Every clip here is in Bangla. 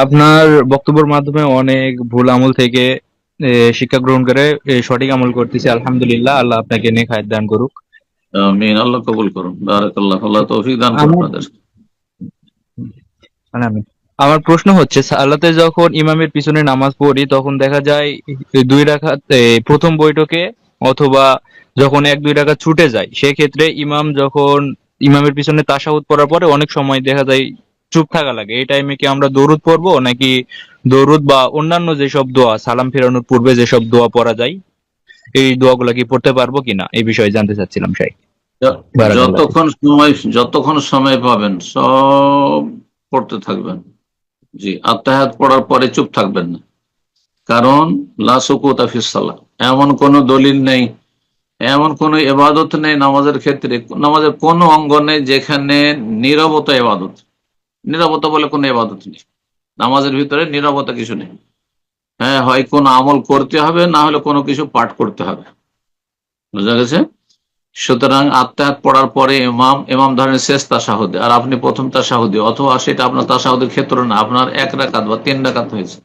আপনার বক্তব্যের মাধ্যমে অনেক ভুল আমল থেকে শিক্ষা গ্রহণ করে সঠিক আমল করতেছি, আলহামদুলিল্লাহ। আল্লাহ আপনাকে নেক হায়াত দান করুক। আমিন, আল্লাহ কবুল করুন, বারাকাল্লাহ, আল্লাহ তৌফিক দান করুন আমার আপনাদের। মানে আমার প্রশ্ন হচ্ছে, সালাতে যখন ইমামের পিছনে নামাজ পড়ি তখন দেখা যায় দুই রাকাত প্রথম বৈঠকে অথবা যখন এক দুই রাকাত ছুটে যায়, সেক্ষেত্রে ইমাম যখন ইমামের পিছনে তাশাহুদ পড়ার পরে অনেক সময় দেখা যায় চুপ থাকা লাগে। এই টাইমে কি আমরা দরুদ পড়বো, নাকি দরুদ বা অন্যান্য যেসব দোয়া সালাম ফেরানোর পূর্বে যেসব দোয়া পড়া যায় এই দোয়াগুলা কি পড়তে পারবো কিনা, এই বিষয়ে জানতে চাচ্ছিলাম শাই। বারাকাল্লাহ ফিক। যতক্ষণ সময় পাবেন সব পড়তে থাকবেন। জি, আত্মাহাত পড়ার পরে চুপ থাকবেন না। কারণ লা সুকুতা ফিস সালাহ, এমন কোন দলিল নেই, এমন কোন ইবাদত নেই নামাজের ক্ষেত্রে, নামাজের কোন অঙ্গ নেই যেখানে নীরবতা ইবাদত। নীরবতা বলে কোনো ইবাদত নেই নামাজের ভিতরে, নীরবতা কিছু নেই। হ্যাঁ, হয় কোন আমল করতে হবে, না হলে কোনো কিছু পাঠ করতে হবে। বুঝা গেছে? সুতরাং আত্মায়াত পড়ার পরে ইমাম ইমাম ধরেন শেষ তাশাহুদে, আর আপনি প্রথম তাশাহুদে, অথবা সেটা আপনার তাশাহুদের ক্ষেত্র না, আপনার এক রাকাত বা তিন রাকাত হয়েছে,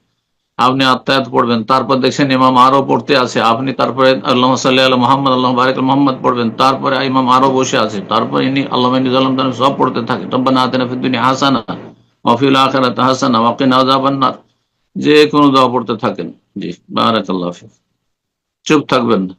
আপনি আত্মায়াত পড়বেন, তারপর দেখছেন ইমাম আরো পড়তে আছে, আপনি তারপরে আল্লাহ সাল্লি আলা মুহাম্মদ আল্লাহ বারিক আলা মুহাম্মদ পড়বেন, তারপরে ইমাম আরো বসে আছে, তারপর ইনি আল্লাহ ইন্নী যালামতু নাফসি সব পড়তে থাকে, রব্বানা আতিনা ফিদ দুনিয়া হাসানা ওয়া ফিল আখিরাতি হাসানা ওয়া কিনা আযাবান নার, যে কোনো দোয়া পড়তে থাকেন। জি, বারাকাল্লাহু ফিক। চুপ থাকবেন না।